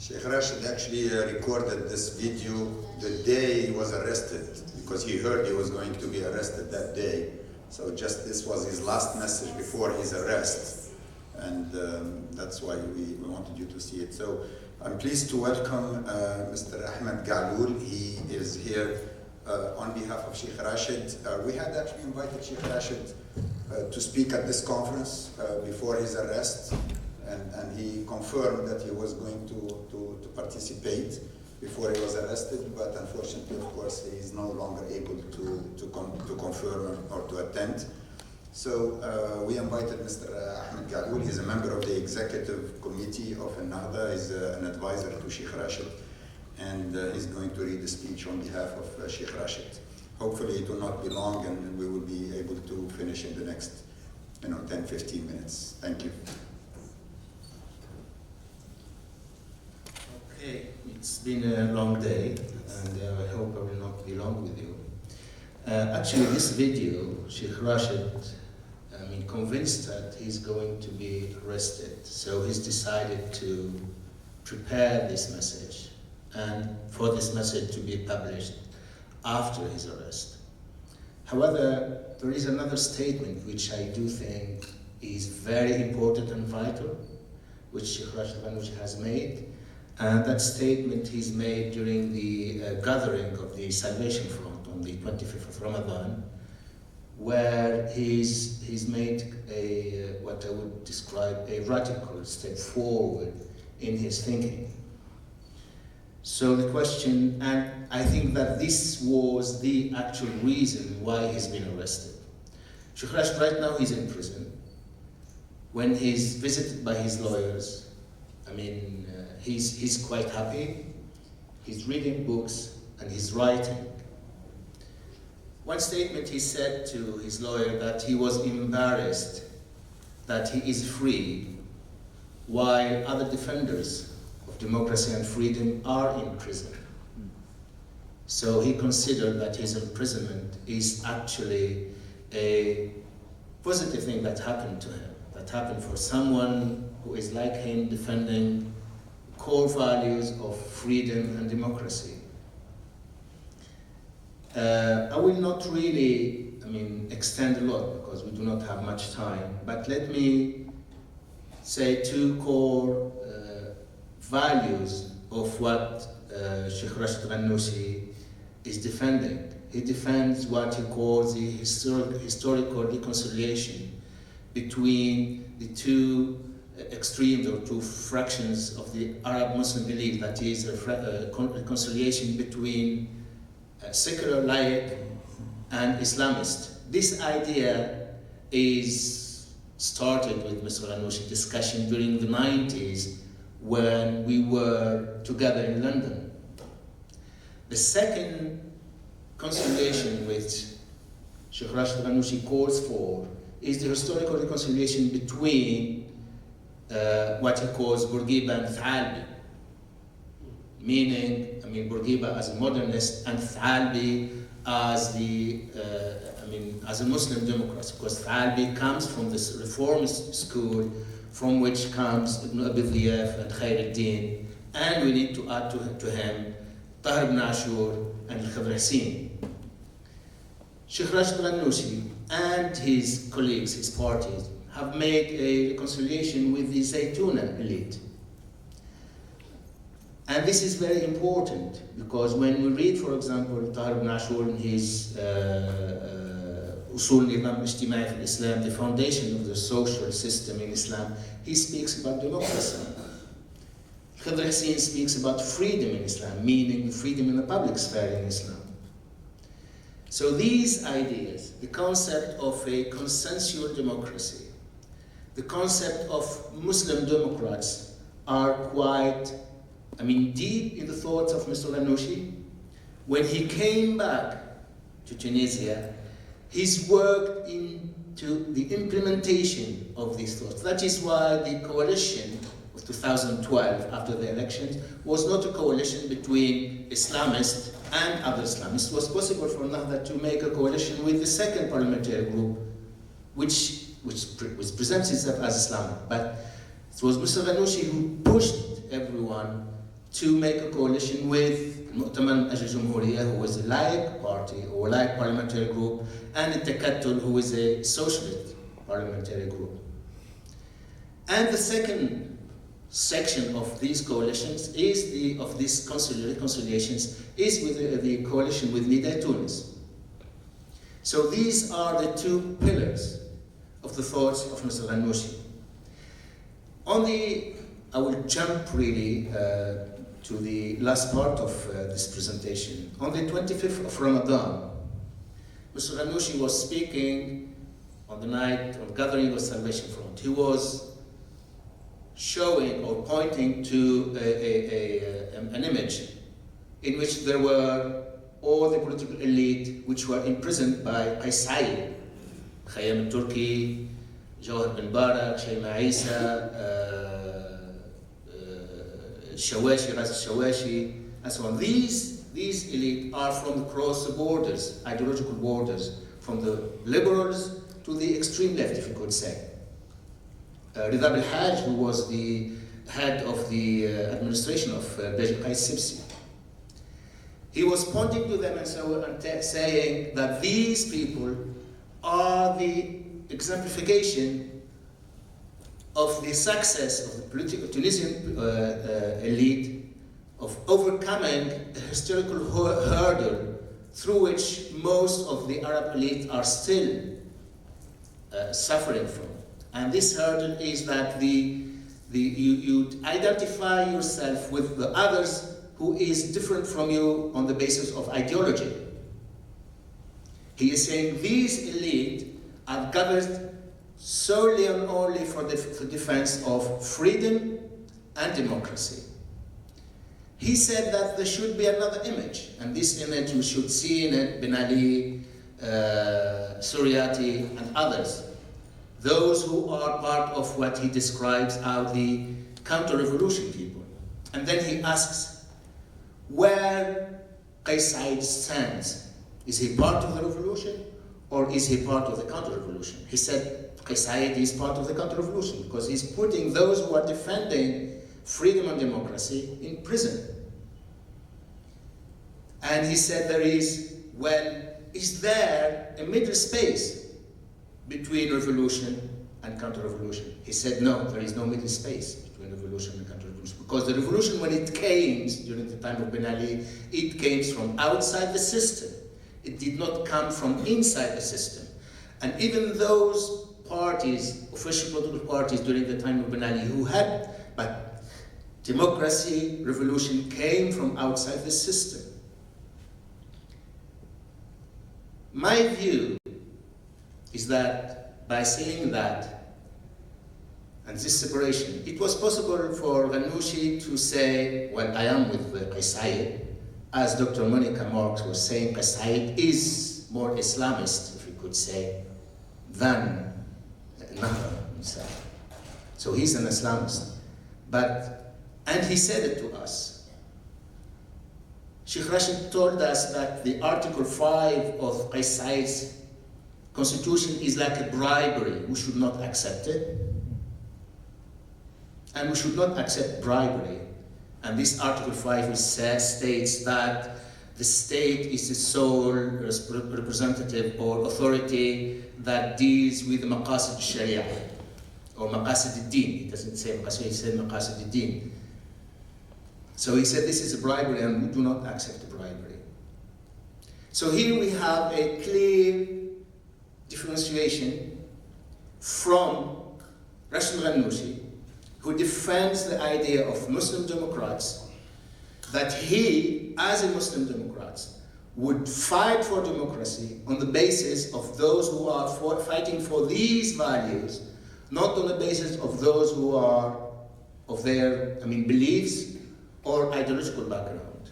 Sheikh Rached actually recorded this video the day he was arrested, because he heard he was going to be arrested that day. So just this was his last message before his arrest, and that's why we wanted you to see it. So I'm pleased to welcome Mr. Ahmed Gaaloul. He is here on behalf of Sheikh Rached. We had actually invited Sheikh Rached to speak at this conference before his arrest, and he confirmed that he was going to participate before he was arrested, but unfortunately, of course, he is no longer able to confirm or to attend. So we invited Mr. Ahmed Gaaloul. He's a member of the executive committee of Ennahdha. He's an advisor to Sheikh Rached, and he's going to read the speech on behalf of Sheikh Rached. Hopefully it will not be long, and we will be able to finish in the next 10-15 minutes. Thank you. Okay, it's been a long day, and I hope I will not be long with you. Actually, this video, Sheikh Rached, convinced that he's going to be arrested, so he's decided to prepare this message, and for this message to be published after his arrest. However, there is another statement which I do think is very important and vital, which Sheikh Rached Ghannouchi has made. And that statement he's made during the gathering of the Salvation Front on the 25th of Ramadan, where he's made what I would describe a radical step forward in his thinking. So the question, and I think that this was the actual reason why he's been arrested. Sheikh Rached right now he's in prison. When he's visited by his lawyers, he's quite happy. He's reading books and he's writing. One statement he said to his lawyer that he was embarrassed that he is free while other defenders of democracy and freedom are in prison. So he considered that his imprisonment is actually a positive thing that happened to him, that happened for someone who is like him, defending core values of freedom and democracy. I will not really, extend a lot because we do not have much time, but let me say two core values of what Sheikh Rached Ghannouchi is defending. He defends what he calls the historical reconciliation between the two extremes or two fractions of the Arab Muslim belief, that is a reconciliation between secular laik and Islamist. This idea is started with Mr. Ghannouchi's discussion during the 90s when we were together in London. The second conciliation which Sheikh Rached Ghannouchi calls for is the historical reconciliation between what he calls Bourguiba and Thalbi, meaning, Bourguiba as a modernist and Thalbi as as a Muslim democrat, because Thalbi comes from this reformist school from which comes Ibn Abi Dhiyaf and Khair al-Din, and we need to add to him Tahir ibn Ashur and Khadr Hussein. Sheikh Rached Ghannouchi and his colleagues, his parties, have made a reconciliation with the Zaytuna elite. And this is very important because when we read, for example, Tahir ibn Ashur in his Usul Nizam Ijtimai fi Islam, the foundation of the social system in Islam, he speaks about democracy. Khadr Hussein speaks about freedom in Islam, meaning freedom in the public sphere in Islam. So these ideas, the concept of a consensual democracy, the concept of Muslim democrats are quite, deep in the thoughts of Mr. Ghannouchi. When he came back to Tunisia, he's worked into the implementation of these thoughts. That is why the coalition of 2012, after the elections, was not a coalition between Islamists and other Islamists. It was possible for Ennahdha to make a coalition with the second parliamentary group, which presents itself as Islamic. But it was Mr. Ghannouchi who pushed everyone to make a coalition with Mu'taman al-Jumhuriyya, who was a Laik party or Laik parliamentary group, and Takatul, who is a socialist parliamentary group. And the second section of these coalitions is these reconciliations is with the coalition with Nida Tunis. So these are the two pillars of the thoughts of Mr. Ghannouchi. I will jump really to the last part of this presentation. On the 25th of Ramadan, Mr. Ghannouchi was speaking on the night of Gathering of Salvation Front. He was showing or pointing to an image in which there were all the political elite which were imprisoned by CSID, Khayyam al-Turki, Jawhar bin Barak, Shayma Isa, Shawashi, Rached Ghannouchi, and so on. These elite are from across the borders, ideological borders, from the liberals to the extreme left, if you could say. Rida al-Hajj, who was the head of the administration of Beji Qais Sibsi, he was pointing to them and saying that these people are the exemplification of the success of the political Tunisian elite of overcoming a historical hurdle through which most of the Arab elite are still suffering from. And this hurdle is that you identify yourself with the others who is different from you on the basis of ideology. He is saying these elite are gathered solely and only for the defense of freedom and democracy. He said that there should be another image, and this image we should see in it Ben Ali, Suriati, and others. Those who are part of what he describes as the counter-revolution people. And then he asks where CSID stands. Is he part of the revolution or is he part of the counter-revolution? He said CSID is part of the counter-revolution because he's putting those who are defending freedom and democracy in prison. And he said is there a middle space between revolution and counter-revolution? He said, no, there is no middle space between revolution and counter-revolution. Because the revolution, when it came during the time of Ben Ali, it came from outside the system. It did not come from inside the system. And even those parties, official political parties during the time of Ben Ali, who had, but democracy, revolution came from outside the system. My view is that by saying that, and this separation, it was possible for Ghannouchi to say, well, I am with CSID, as Dr. Monica Marx was saying, CSID is more Islamist, if you could say, than Ennahdha himself. So he's an Islamist. And he said it to us. Sheikh Rashid told us that the Article 5 of CSID's Constitution is like a bribery. We should not accept it. And we should not accept bribery. And this Article 5 states that the state is the sole representative or authority that deals with the maqasid al-sharia or maqasid al-din. It doesn't say maqasid, it says maqasid al-din. So he said this is a bribery and we do not accept the bribery. So here we have a clear differentiation from Rached Ghannouchi, who defends the idea of Muslim Democrats, that he, as a Muslim Democrat, would fight for democracy on the basis of those who are fighting for these values, not on the basis of those who are of their, beliefs or ideological background.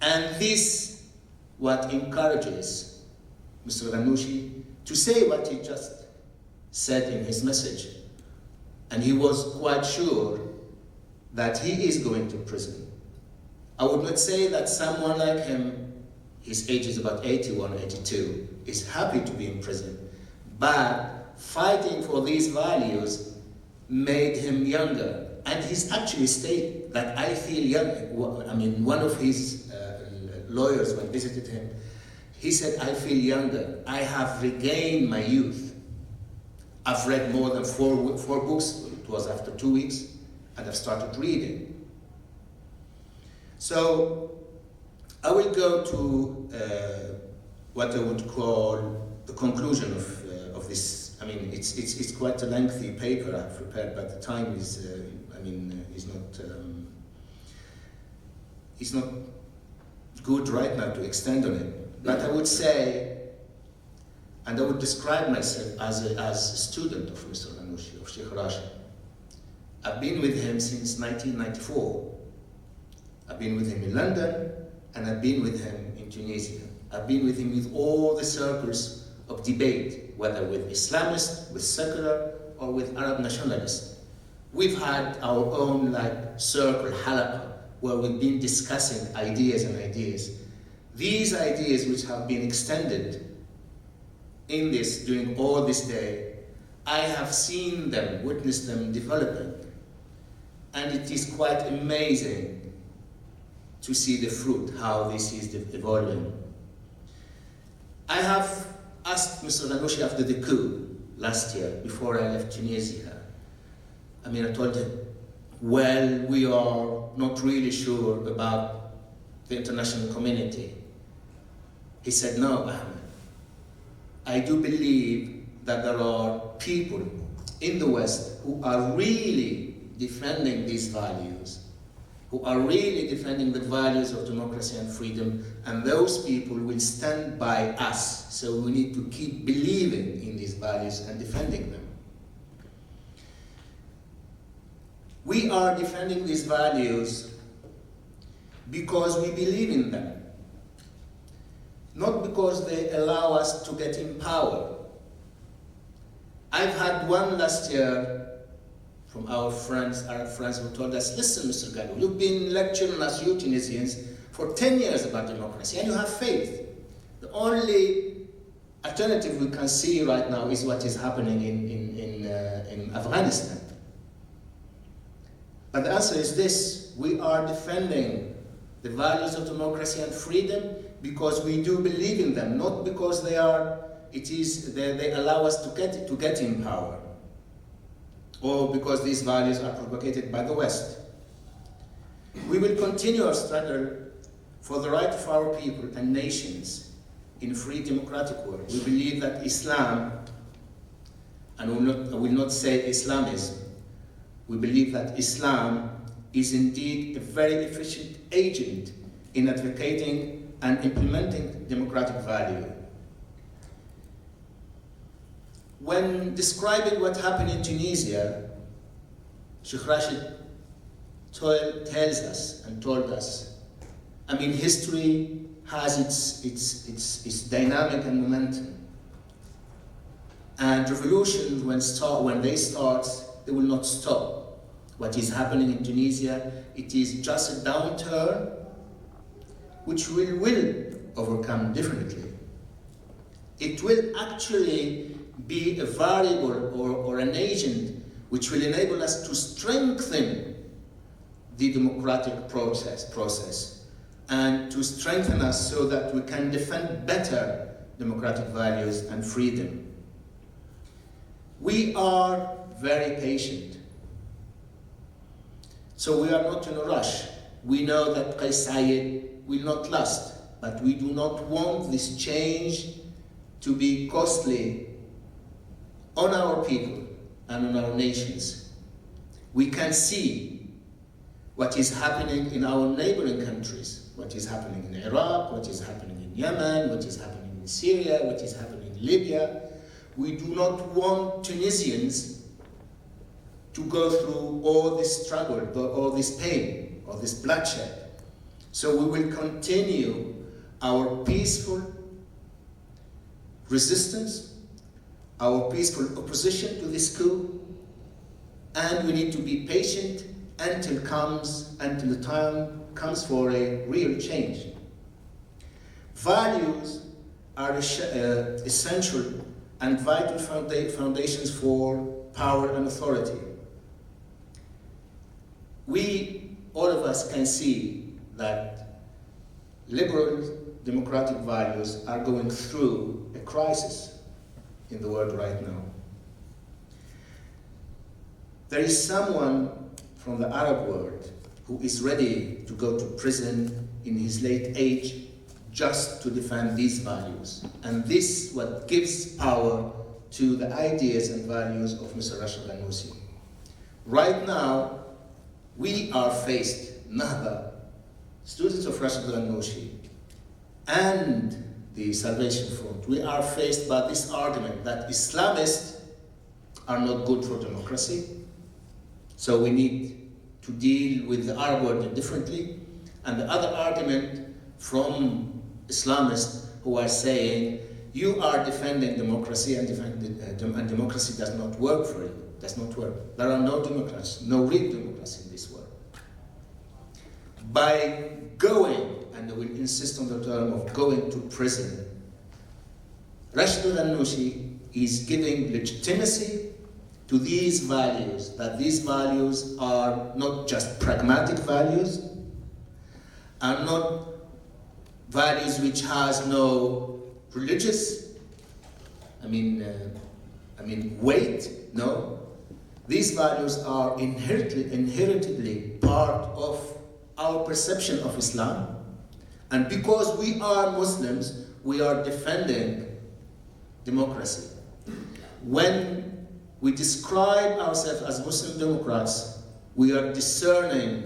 And this what encourages Mr. Ghannouchi to say what he just said in his message. And he was quite sure that he is going to prison. I would not say that someone like him, his age is about 81, 82, is happy to be in prison. But fighting for these values made him younger And he's actually stated that I feel young. I mean, one of his lawyers, when visited him, he said, I feel younger. I have regained my youth. I've read more than four books. It was after 2 weeks, and I've started reading. So I will go to what I would call the conclusion of this. I mean, it's quite a lengthy paper I've prepared, but the time is, it's not good right now to extend on it. But I would say, and I would describe myself as a student of Mr. Ghannouchi, of Sheikh Rached. I've been with him since 1994. I've been with him in London, and I've been with him in Tunisia. I've been with him with all the circles of debate, whether with Islamists, with secular, or with Arab nationalists. We've had our own circle, halaqa, where we've been discussing ideas and ideas. These ideas which have been extended during all this day, I have seen them, witnessed them developing. And it is quite amazing to see the fruit, how this is evolving. I have asked Mr. Ghannouchi after the coup last year, before I left Tunisia. I mean, I told him, well, we are not really sure about the international community. He said, no, Ahmed, I do believe that there are people in the West who are really defending these values, who are really defending the values of democracy and freedom, and those people will stand by us. So we need to keep believing in these values and defending them. We are defending these values because we believe in them, not because they allow us to get in power. I've had one last year from our friends, Arab friends, who told us, listen, Mr. Gaaloul, you've been lecturing us, you Tunisians, for 10 years about democracy, and you have faith. The only alternative we can see right now is what is happening in Afghanistan. But the answer is this: we are defending the values of democracy and freedom because we do believe in them, not because they allow us to get in power, or because these values are propagated by the West. We will continue our struggle for the right of our people and nations in a free democratic world. We believe that Islam, and I will not say Islamism, we believe that Islam is indeed a very efficient agent in advocating and implementing democratic value. When describing what happened in Tunisia, Sheikh Rached tells us and told us, I mean, history has its dynamic and momentum. And revolutions, when they start, they will not stop. What is happening in Tunisia, it is just a downturn which we will overcome definitely. It will actually be a variable or an agent which will enable us to strengthen the democratic process and to strengthen us so that we can defend better democratic values and freedom. We are very patient. So we are not in a rush. We know that CSID will not last, but we do not want this change to be costly on our people and on our nations. We can see what is happening in our neighboring countries, what is happening in Iraq, what is happening in Yemen, what is happening in Syria, what is happening in Libya. We do not want Tunisians to go through all this struggle, all this pain, all this bloodshed. So we will continue our peaceful resistance, our peaceful opposition to this coup, and we need to be patient until the time comes for a real change. Values are essential and vital foundations for power and authority. all of us can see that liberal democratic values are going through a crisis in the world right now. There is someone from the Arab world who is ready to go to prison in his late age just to defend these values. And this what gives power to the ideas and values of Mr. Rached Ghannouchi. Right now, we are faced, Ennahdha, students of Rached Ghannouchi, and the Salvation Front, we are faced by this argument that Islamists are not good for democracy, so we need to deal with the Arab world differently. And the other argument from Islamists who are saying, you are defending democracy and democracy does not work for you, does not work. There are no democracies, no real democracy in this world. By going, and we insist on the term of going to prison, Rached Ghannouchi is giving legitimacy to these values, that these values are not just pragmatic values, are not values which has no religious, weight, no. These values are inherently part of our perception of Islam. And because we are Muslims, we are defending democracy. When we describe ourselves as Muslim Democrats, we are discerning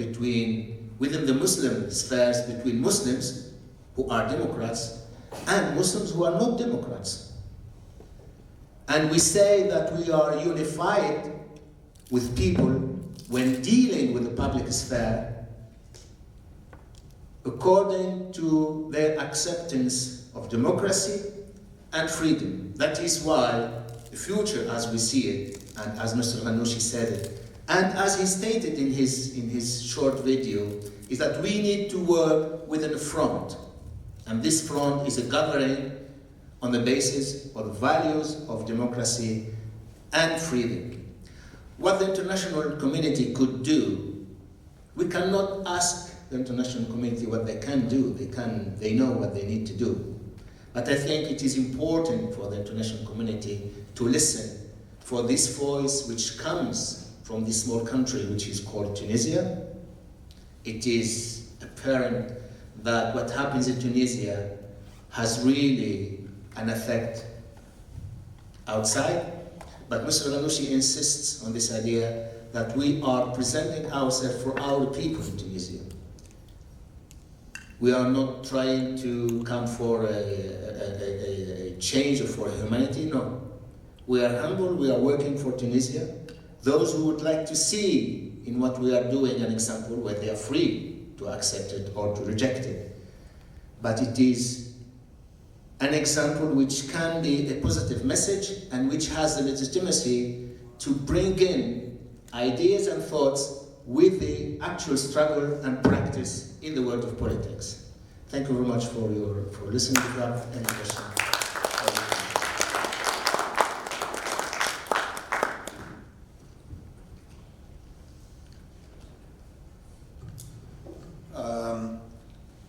within the Muslim spheres between Muslims who are Democrats and Muslims who are not Democrats. And we say that we are unified with people when dealing with the public sphere according to their acceptance of democracy and freedom. That is why the future as we see it, and as Mr. Ghannouchi said it, and as he stated in his short video, is that we need to work within a front. And this front is a gathering on the basis of the values of democracy and freedom. What the international community could do, we cannot ask the international community what they can do. They know what they need to do. But I think it is important for the international community to listen for this voice which comes from this small country which is called Tunisia. It is apparent that what happens in Tunisia has really an effect outside. But Mr. Ghannouchi insists on this idea that we are presenting ourselves for our people in Tunisia. We are not trying to come for a change or for humanity, no. We are humble, we are working for Tunisia. Those who would like to see in what we are doing an example where they are free to accept it or to reject it. But it is an example which can be a positive message and which has the legitimacy to bring in ideas and thoughts with the actual struggle and practice in the world of politics. Thank you very much for listening. If you have any questions.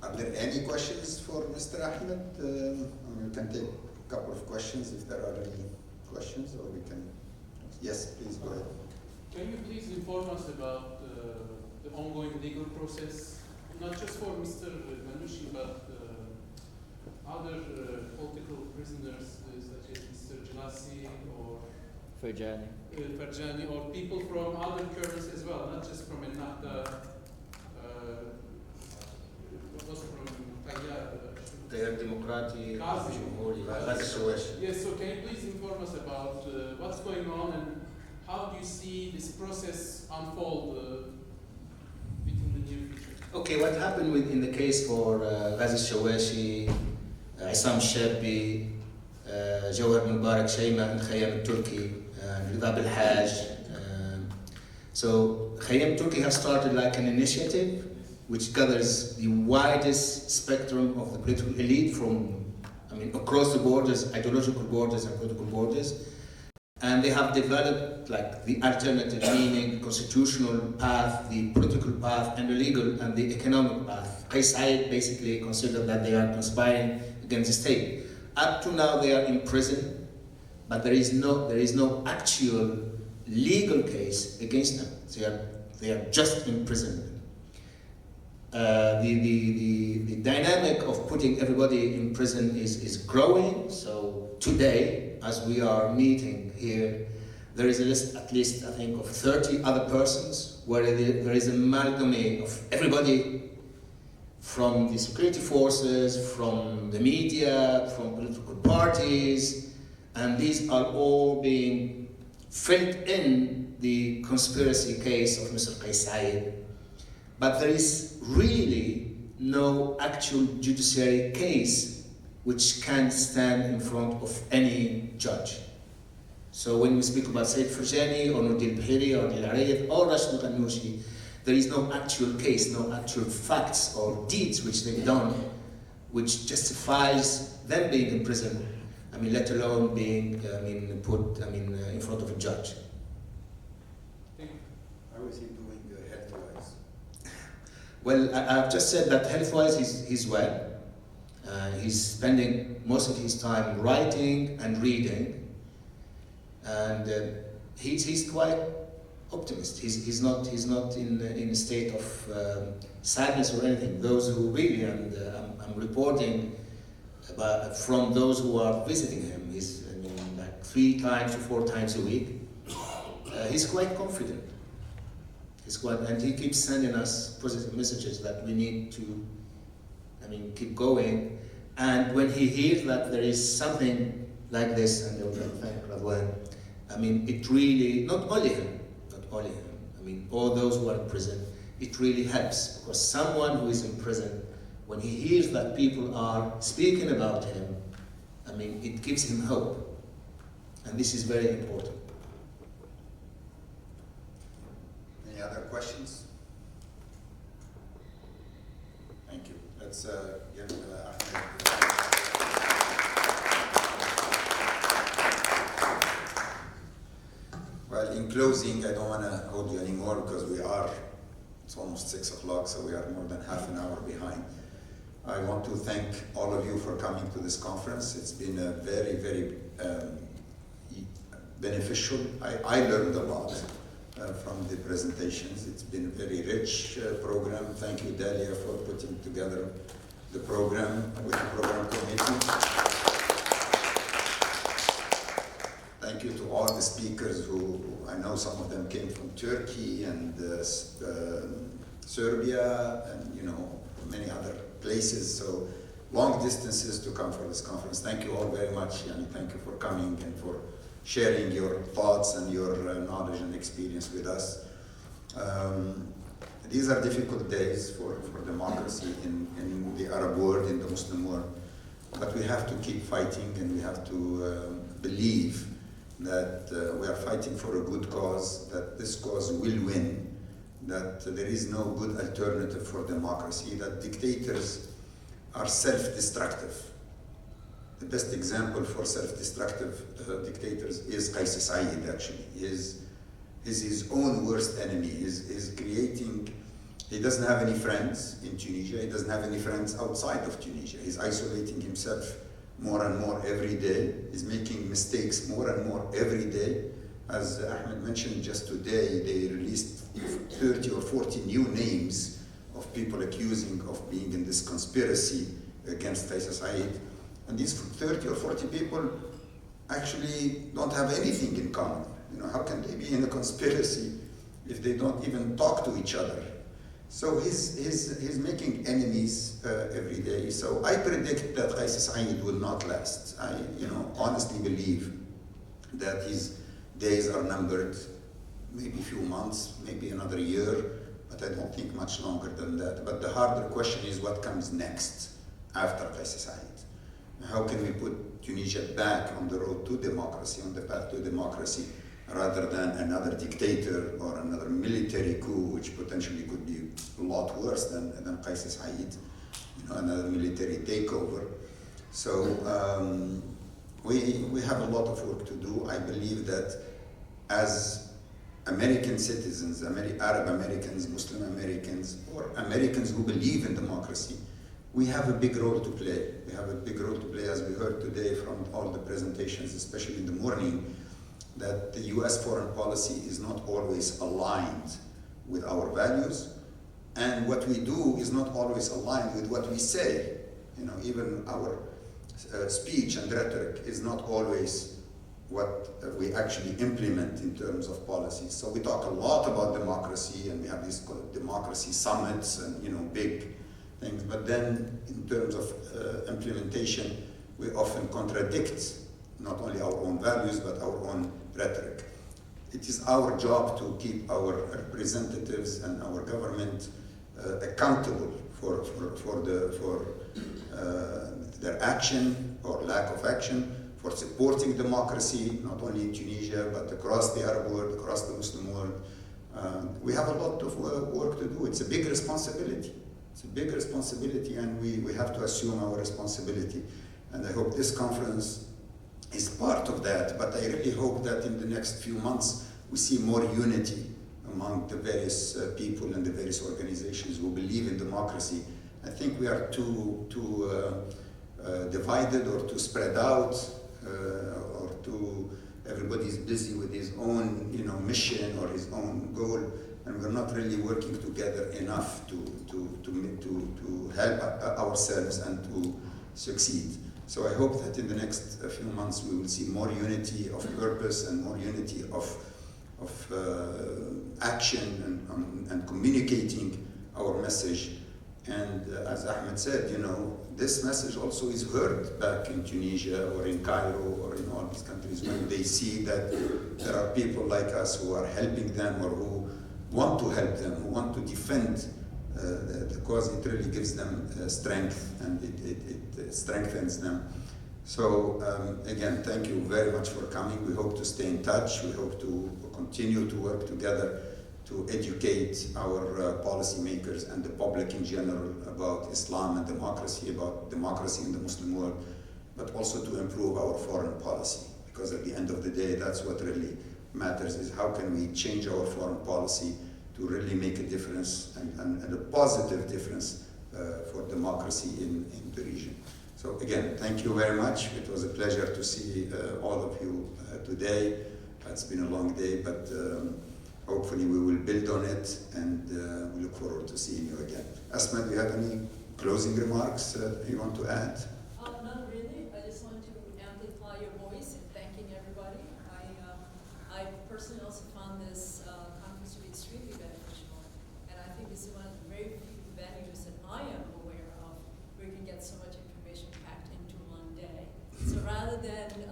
Are there any questions for Mr. Ahmed? We can take a couple of questions if there are any questions, or we can. Yes, please go ahead. Can you please inform us about the ongoing legal process, not just for Mr. Ghannouchi, but other political prisoners such as Mr. Jalassi or Farjani, or people from other currents as well, not just from Ennahdha, also from Tayyar Democratic, Yes, so can you please inform us about what's going on and how do you see this process unfold within the near future? Okay, what happened in the case for Ghazi Shawashi, Isam Shabi, Jawhar Mubarak Shayma, and Khayyam Turki, and Ridab al-Hajj. So Khayyam Turki has started like an initiative which gathers the widest spectrum of the political elite from, across the borders, ideological borders and political borders. And they have developed like the alternative meaning, constitutional path, the political path, and the legal and the economic path. Qais Said basically considered that they are conspiring against the state. Up to now they are in prison, but there is no actual legal case against them. They are just in prison. The dynamic of putting everybody in prison is growing. So today, as we are meeting here, there is a list, at least I think, of 30 other persons where there is an amalgam of everybody from the security forces, from the media, from political parties, and these are all being filled in the conspiracy case of Mr. Qais Said. But there is really no actual judiciary case which can stand in front of any judge. So when we speak about Said Farjani or Nudil Bahiri or Nil Arayth or Rached Ghannouchi, there is no actual case, no actual facts or deeds which they've done which justifies them being in prison, let alone being put in front of a judge. How is he doing health-wise? Well, I've just said that health-wise he's well. He's spending most of his time writing and reading, and he's quite optimist. He's not in a state of sadness or anything. Those who really, and I'm reporting about from those who are visiting him, he's like 3 times to 4 times a week. He's quite confident. And he keeps sending us positive messages that we need to, keep going. And when he hears that there is something like this, and I would thank Radwan, it really, not only him, all those who are in prison, it really helps, because someone who is in prison, when he hears that people are speaking about him, it gives him hope. And this is very important. Any other questions? Thank you. Let's give Ahmed. Well, in closing, I don't want to hold you anymore because it's almost 6 o'clock, so we are more than half an hour behind. I want to thank all of you for coming to this conference. It's been a very, very beneficial. I learned a lot from the presentations. It's been a very rich program. Thank you, Dalia, for putting together the program with the program committee. Thank you to all the speakers who, I know some of them came from Turkey and Serbia and many other places, so long distances to come for this conference. Thank you all very much, and thank you for coming and for sharing your thoughts and your knowledge and experience with us. These are difficult days for democracy in the Arab world, in the Muslim world, but we have to keep fighting, and we have to believe that we are fighting for a good cause, that this cause will win, that there is no good alternative for democracy, that dictators are self-destructive. The best example for self-destructive dictators is Qais Said, actually. He's his own worst enemy. He doesn't have any friends in Tunisia, he doesn't have any friends outside of Tunisia. He's isolating himself more and more every day. He's making mistakes more and more every day. As Ahmed mentioned just today, they released 30 or 40 new names of people accusing of being in this conspiracy against Qais Said. And these 30 or 40 people actually don't have anything in common. How can they be in a conspiracy if they don't even talk to each other? So he's making enemies every day. So I predict that Qais Said will not last. I honestly believe that his days are numbered, maybe a few months, maybe another year, but I don't think much longer than that. But the harder question is what comes next after Qais Said. How can we put Tunisia back on the road to democracy, on the path to democracy, rather than another dictator or another military coup, which potentially could be a lot worse than Qais Said, another military takeover. So we have a lot of work to do. I believe that as American citizens, Arab Americans, Muslim Americans, or Americans who believe in democracy, we have a big role to play. We have a big role to play, as we heard today from all the presentations, especially in the morning, that the US foreign policy is not always aligned with our values, and what we do is not always aligned with what we say. You know, even our speech and rhetoric is not always what we actually implement in terms of policies. So we talk a lot about democracy, and we have these democracy summits and, you know, big things, but then in terms of implementation, we often contradict not only our own values, but our own rhetoric. It is our job to keep our representatives and our government accountable for their action or lack of action, for supporting democracy, not only in Tunisia, but across the Arab world, across the Muslim world. We have a lot of work to do. It's a big responsibility. It's a big responsibility, and we have to assume our responsibility. And I hope this conference is part of that, but I really hope that in the next few months we see more unity among the various people and the various organizations who believe in democracy. I think we are too divided, or too spread out, or too everybody's busy with his own, you know, mission or his own goal, and we're not really working together enough to help ourselves and to succeed. So I hope that in the next few months we will see more unity of purpose and more unity of action and communicating our message. And as Ahmed said, you know, this message also is heard back in Tunisia or in Cairo or in all these countries, when they see that there are people like us who are helping them, or who want to help them, who want to defend the cause. It really gives them strength, and it strengthens them. So again, thank you very much for coming. We hope to stay in touch. We hope to continue to work together to educate our policymakers and the public in general about Islam and democracy, about democracy in the Muslim world, but also to improve our foreign policy. Because at the end of the day, that's what really matters, is how can we change our foreign policy to really make a difference, and a positive difference for democracy in the region. So again, thank you very much. It was a pleasure to see all of you today. It's been a long day, but hopefully we will build on it, and we look forward to seeing you again. Asma, do you have any closing remarks you want to add? Not really. I just want to amplify your voice in thanking everybody. I personally also found this conference to be extremely beneficial, and I think this is one of the very few venues that I am aware of where you can get so much information packed into one day. So rather than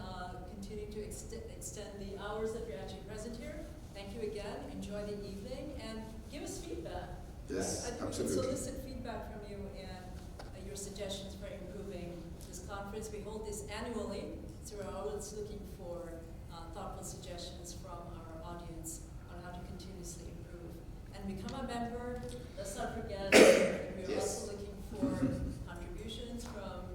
continuing to extend the hours that you're actually present here, thank you again. Enjoy the evening, and give us feedback. Yes, I think absolutely. we can solicit feedback from you and your suggestions for improving this conference. We hold this annually, so we're always looking for thoughtful suggestions from our audience on how to continuously improve. And become a member. Let's not forget that we're also looking for contributions from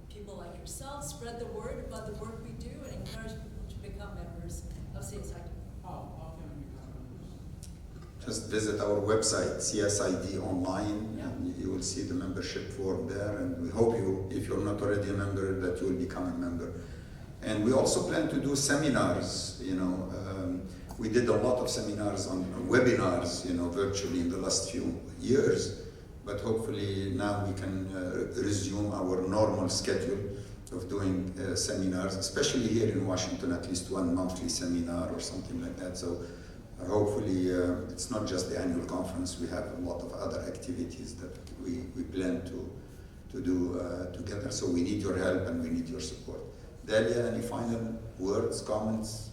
people like yourself. Spread the word about the work we do, and encourage people to become members of CSID. How can we become members? Just visit our website, CSID online, and you will see the membership form there. And we hope you, if you're not already a member, that you will become a member. And we also plan to do seminars. You know, we did a lot of seminars on webinars, you know, virtually in the last few years. But hopefully now we can resume our normal schedule of doing seminars, especially here in Washington, at least one monthly seminar or something like that. So hopefully it's not just the annual conference. We have a lot of other activities that we plan to do together. So we need your help and we need your support. Delia, any final words, comments?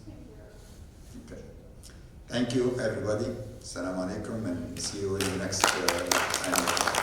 Okay. Thank you, everybody. Assalamu alaikum, and see you in the next annual.